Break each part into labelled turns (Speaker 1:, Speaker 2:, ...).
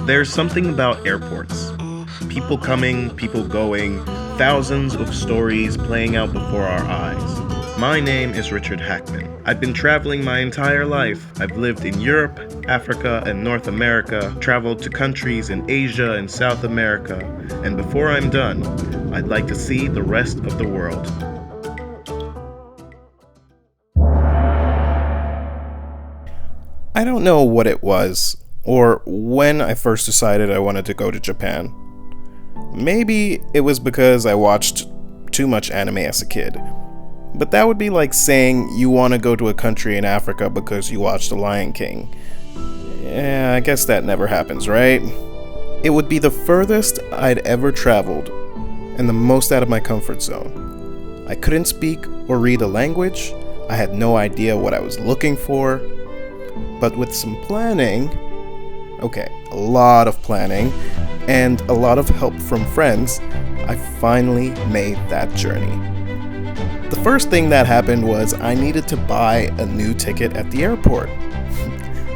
Speaker 1: There's something about airports. People coming, people going, thousands of stories playing out before our eyes. My name is Richard Hackman. I've been traveling my entire life. I've lived in Europe, Africa, and North America, traveled to countries in Asia and South America, and before I'm done, I'd like to see the rest of the world.
Speaker 2: I don't know what it was, or when I first decided I wanted to go to Japan. Maybe it was because I watched too much anime as a kid. But that would be like saying you want to go to a country in Africa because you watched The Lion King. Yeah, I guess that never happens, right? It would be the furthest I'd ever traveled, and the most out of my comfort zone. I couldn't speak or read a language, I had no idea what I was looking for, but with some planning, a lot of planning, and a lot of help from friends, I finally made that journey. The first thing that happened was I needed to buy a new ticket at the airport.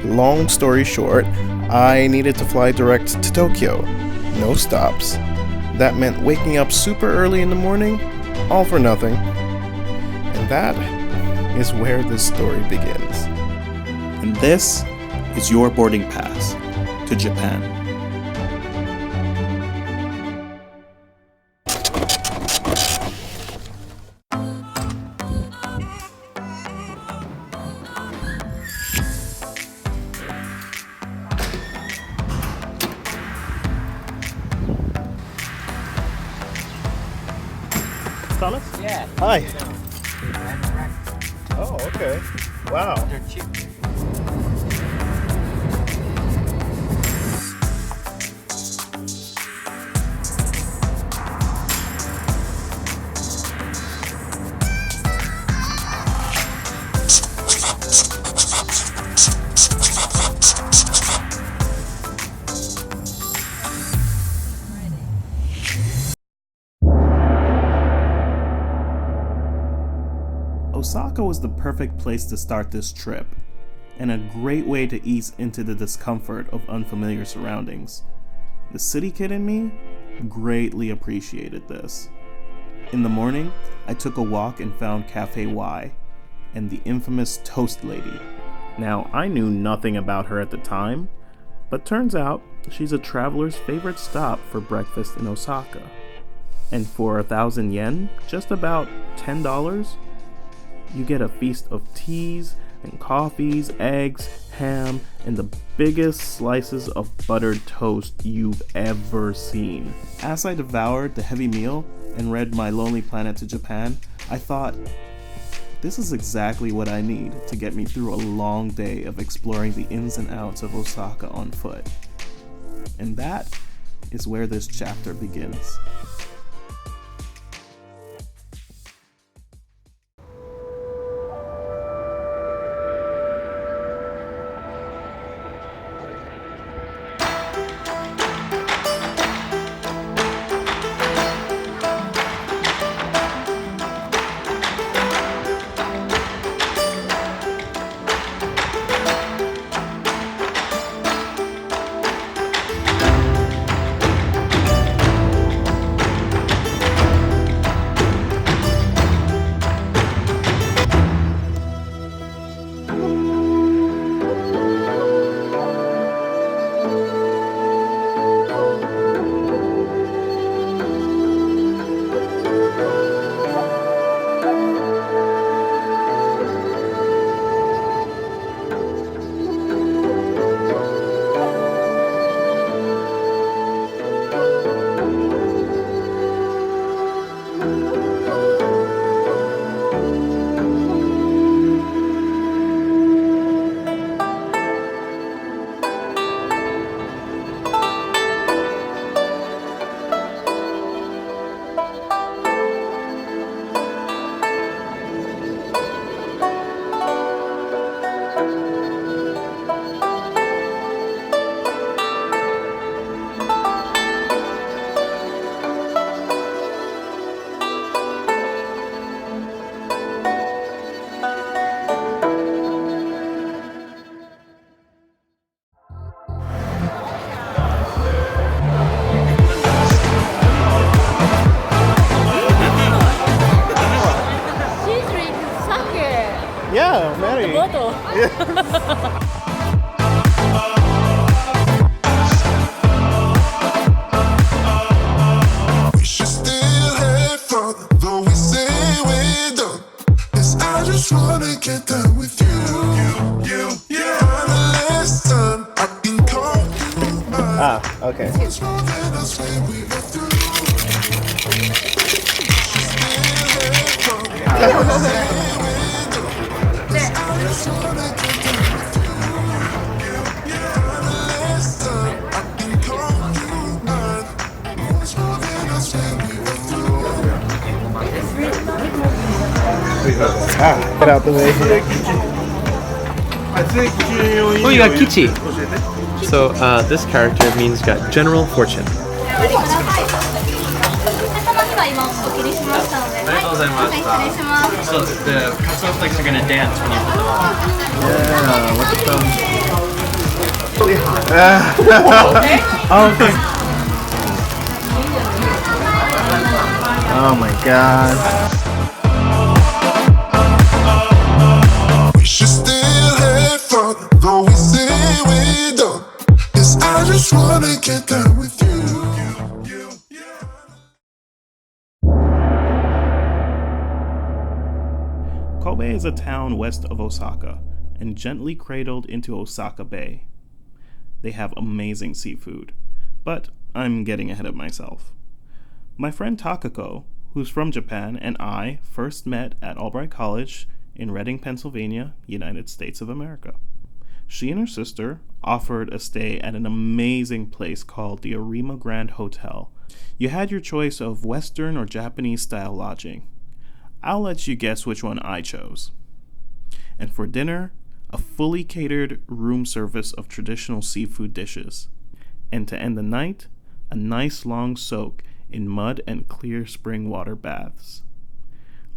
Speaker 2: Long story short, I needed to fly direct to Tokyo. No stops. That meant waking up super early in the morning, all for nothing. And that is where this story begins.
Speaker 3: And this is your boarding pass to Japan.
Speaker 4: Thomas?
Speaker 5: Yeah.
Speaker 4: Hi.
Speaker 5: They're
Speaker 4: Oh, okay. Wow.
Speaker 5: cheap.
Speaker 3: Osaka was the perfect place to start this trip, and a great way to ease into the discomfort of unfamiliar surroundings. The city kid in me greatly appreciated this. In the morning, I took a walk and found Cafe Y and the infamous Toast Lady. Now, I knew nothing about her at the time, but turns out she's a traveler's favorite stop for breakfast in Osaka. And for 1,000 yen, just about $10, you get a feast of teas and coffees, eggs, ham, and the biggest slices of buttered toast you've ever seen. As I devoured the heavy meal and read My Lonely Planet to Japan, I thought, this is exactly what I need to get me through a long day of exploring the ins and outs of Osaka on foot. And that is where this chapter begins.
Speaker 4: Yeah, Mary.
Speaker 5: We should still have fun, though we say we're done. 'Cause I just wanna get done with you. For the last time, I can call you mine.
Speaker 4: Okay.
Speaker 5: What's wrong and I swear we were through. We should still have fun, though we say we're done. 'Cause I just wanna get done with you. For the last time, I can call you mine. What's wrong and I swear we were through.
Speaker 4: Get out the way.
Speaker 6: Oh, you got Kichi. So this character means got general fortune. So the katsuo flakes are gonna dance when you put them on.
Speaker 4: Yeah, look at them. Okay. Oh my god.
Speaker 5: We should still have fun, though we say we're done. 'Cause I just wanna get done with you.
Speaker 3: Kobe is a town west of Osaka and gently cradled into Osaka Bay. They have amazing seafood, but I'm getting ahead of myself. My friend Takako, who's from Japan, and I first met at Albright College in Reading, Pennsylvania, United States of America. She and her sister offered a stay at an amazing place called the Arima Grand Hotel. You had your choice of Western or Japanese style lodging. I'll let you guess which one I chose. And for dinner, a fully catered room service of traditional seafood dishes. And to end the night, a nice long soak in mud and clear spring water baths.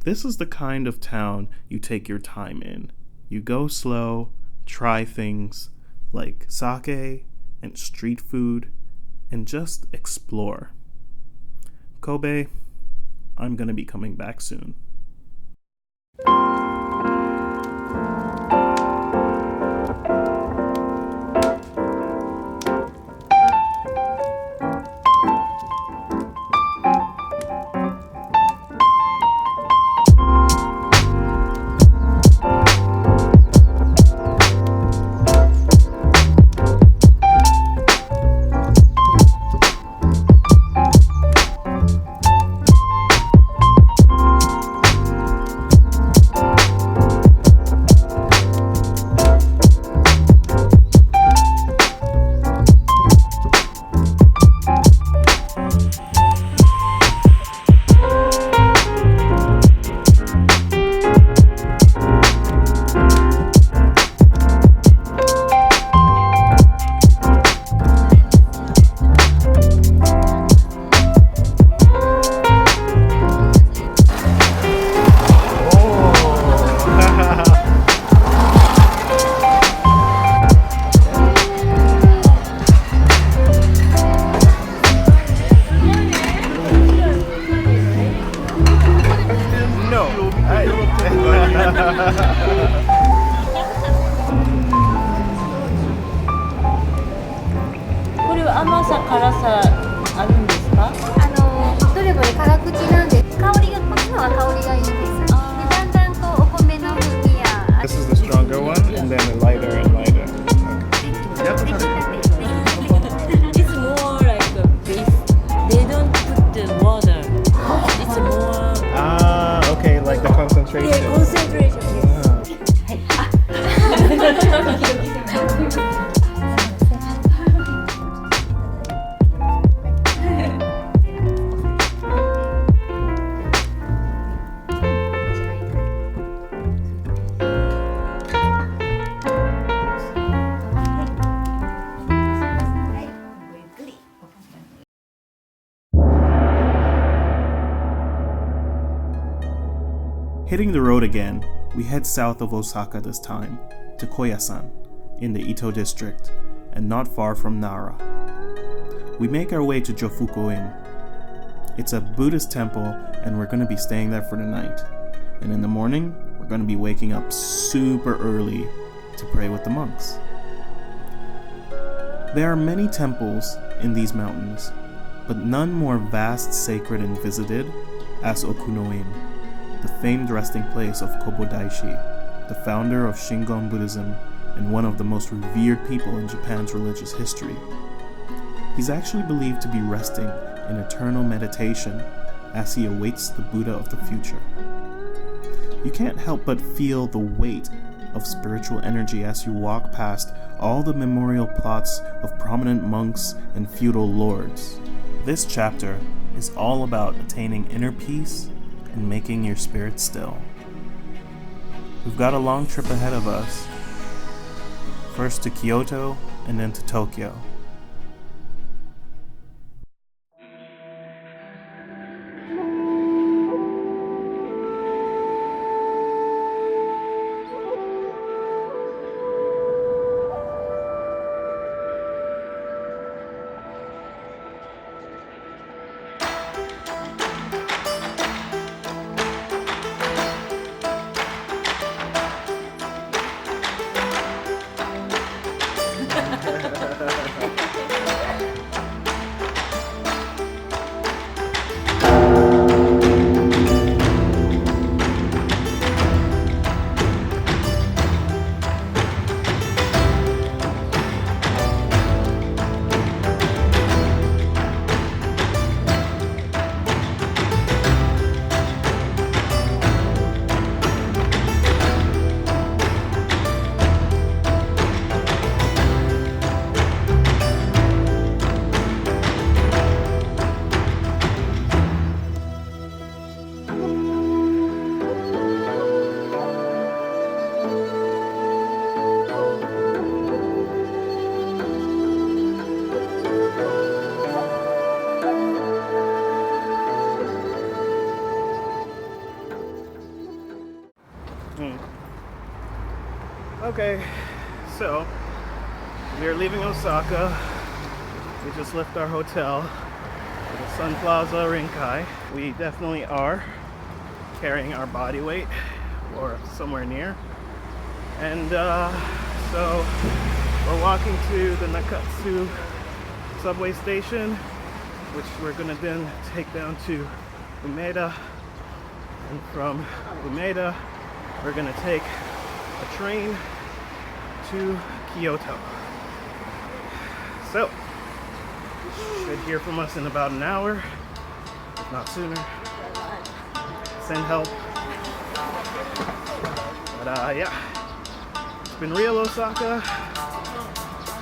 Speaker 3: This is the kind of town you take your time in. You go slow, try things like sake and street food, and just explore. Kobe, I'm gonna be coming back soon.
Speaker 4: This is the stronger one, and then lighter and lighter.
Speaker 7: It's more like a beef. They don't put the water. It's more
Speaker 4: Okay, like the concentration.
Speaker 7: concentration.
Speaker 3: Hitting the road again, we head south of Osaka this time, to Koyasan, in the Ito district, and not far from Nara. We make our way to Jofuko Inn. It's a Buddhist temple, and we're going to be staying there for the night. And in the morning, we're we're going to be waking up super early to pray with the monks. There are many temples in these mountains, but none more vast, sacred, and visited as Okunoin, the famed resting place of Kobodaishi, the founder of Shingon Buddhism and one of the most revered people in Japan's religious history. He's actually believed to be resting in eternal meditation as he awaits the Buddha of the future. You can't help but feel the weight of spiritual energy as you walk past all the memorial plots of prominent monks and feudal lords. This chapter is all about attaining inner peace and making your spirit still. We've got a long trip ahead of us, first to Kyoto and then to Tokyo.
Speaker 4: Okay, so we are leaving Osaka. We just left our hotel at the Sun Plaza Rinkai. We definitely are carrying our body weight or somewhere near. And so we're walking to the Nakatsu subway station, which we're gonna then take down to Umeda. And from Umeda, we're gonna take a train to Kyoto. So, should hear from us in about an hour, if not sooner. Send help. But yeah, it's been real, Osaka.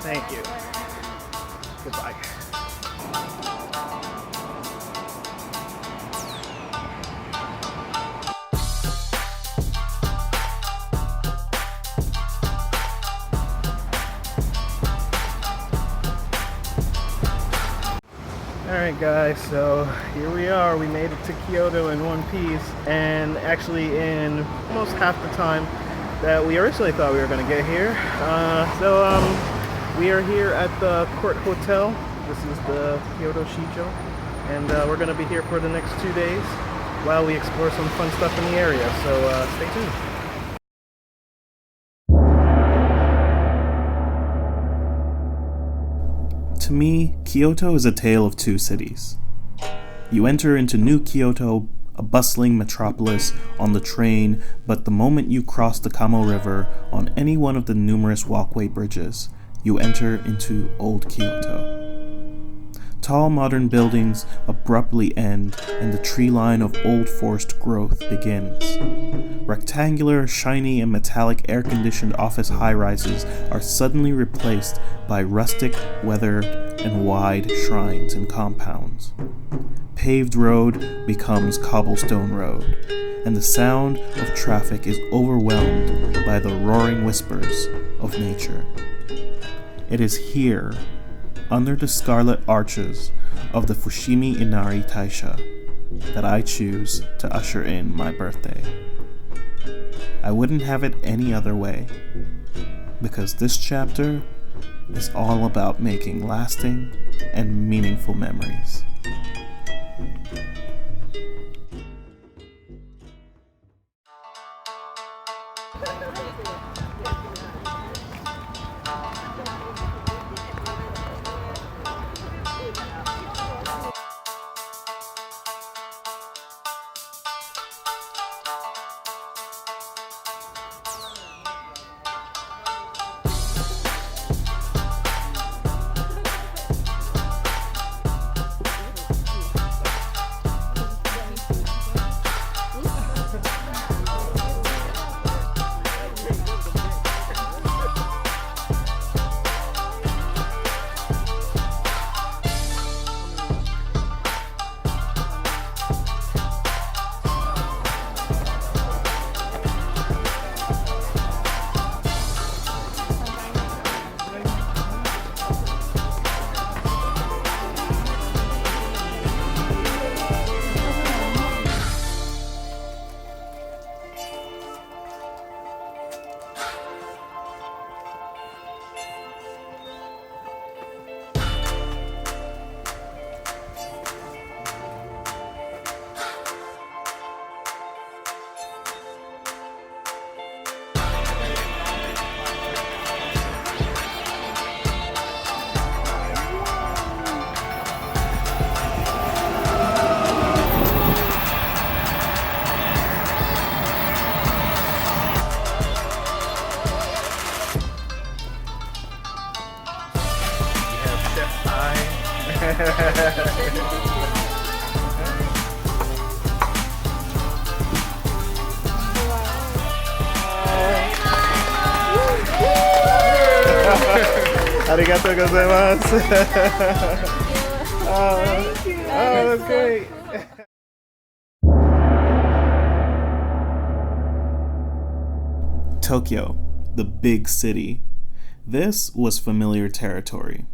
Speaker 4: Thank you. Goodbye. Alright guys, so here we are. We made it to Kyoto in one piece, and actually in almost half the time that we originally thought we were going to get here. We are here at the Court Hotel. This is the Kyoto Shijo, and we're going to be here for the next 2 days while we explore some fun stuff in the area, so stay tuned.
Speaker 3: To me, Kyoto is a tale of two cities. You enter into New Kyoto, a bustling metropolis, on the train, but the moment you cross the Kamo River on any one of the numerous walkway bridges, you enter into Old Kyoto. Tall modern buildings abruptly end and the tree line of old forest growth begins. Rectangular, shiny, and metallic air-conditioned office high-rises are suddenly replaced by rustic, weathered, and wide shrines and compounds. Paved road becomes cobblestone road, and the sound of traffic is overwhelmed by the roaring whispers of nature. It is here, under the scarlet arches of the Fushimi Inari Taisha, that I choose to usher in my birthday. I wouldn't have it any other way, because this chapter is all about making lasting and meaningful memories.
Speaker 4: Arigatou gozaimasu. Oh, that's great.
Speaker 3: Tokyo, the big city. This was familiar territory.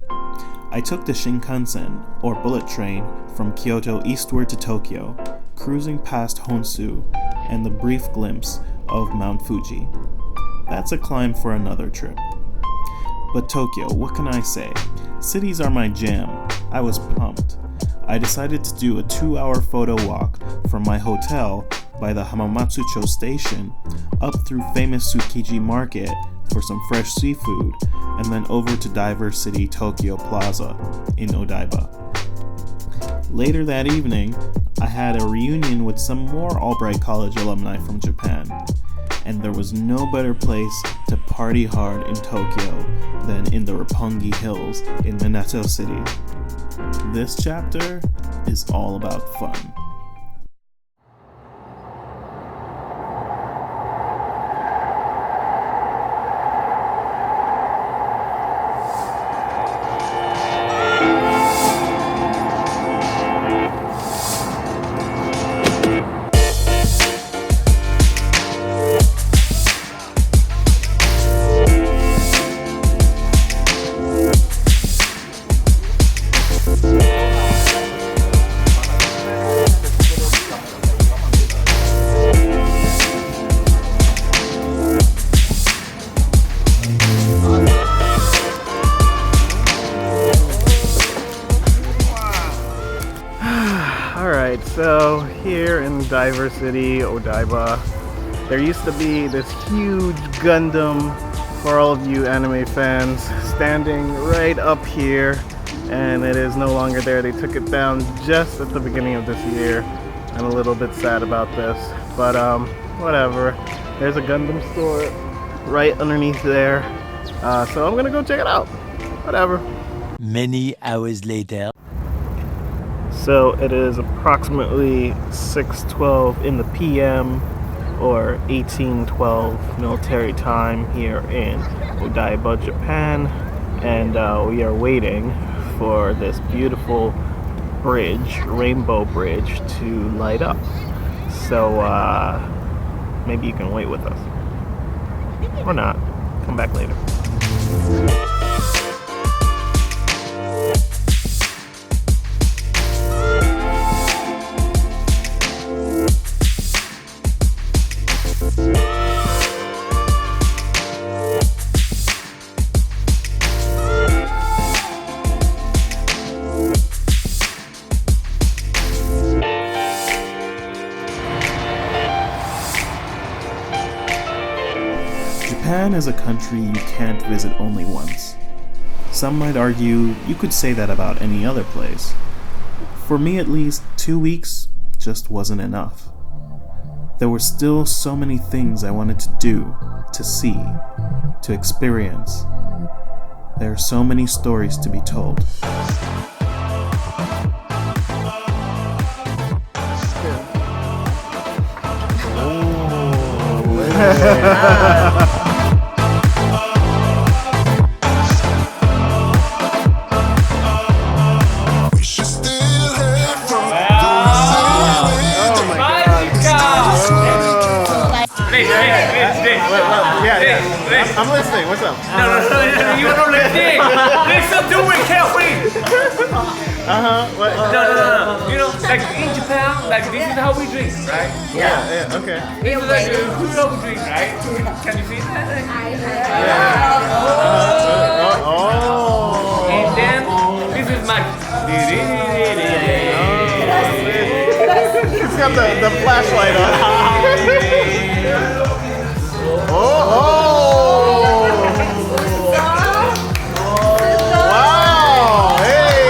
Speaker 3: I took the Shinkansen, or bullet train, from Kyoto eastward to Tokyo, cruising past Honshu and the brief glimpse of Mount Fuji. That's a climb for another trip. But Tokyo, what can I say? Cities are my jam. I was pumped. I decided to do a 2-hour photo walk from my hotel by the Hamamatsucho station up through famous Tsukiji Market for some fresh seafood, and then over to Diver City Tokyo Plaza in Odaiba. Later that evening, I had a reunion with some more Albright College alumni from Japan, and there was no better place to party hard in Tokyo than in the Roppongi Hills in Minato City. This chapter is all about fun.
Speaker 4: Alright, so here in Diver City, Odaiba, there used to be this huge Gundam, for all of you anime fans, standing right up here, and it is no longer there. They took it down just at the beginning of this year. I'm a little bit sad about this, but whatever. There's a Gundam store right underneath there, so I'm gonna go check it out. Whatever.
Speaker 8: Many hours later.
Speaker 4: So it is approximately 6:12 in the PM, or 1812 military time here in Odaiba, Japan, and we are waiting for this beautiful bridge, Rainbow Bridge, to light up. So maybe you can wait with us, or not. Come back later.
Speaker 3: Japan is a country you can't visit only once. Some might argue you could say that about any other place. For me at least, 2 weeks just wasn't enough. There were still so many things I wanted to do, to see, to experience. There are so many stories to be told.
Speaker 5: We should still have fun.
Speaker 4: I'm listening. What's up?
Speaker 9: No, you don't listen. Listen to it carefully.
Speaker 4: What?
Speaker 9: No. You know, like in Japan, like this is how we drink, right?
Speaker 4: Yeah. Okay.
Speaker 9: This is like how we drink, right? Can you see that?
Speaker 4: Oh.
Speaker 9: And then this is my.
Speaker 4: It's got the flashlight on. Oh. Wow. Hey.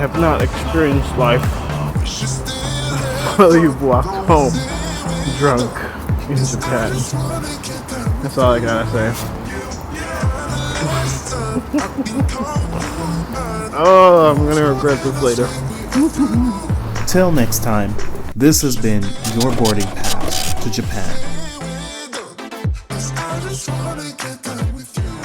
Speaker 4: have not experienced life while you've walked home drunk in Japan. That's all I gotta say. Oh, I'm gonna regret this later.
Speaker 3: Till next time, this has been your boarding pass to Japan.
Speaker 5: I just wanna get down with you.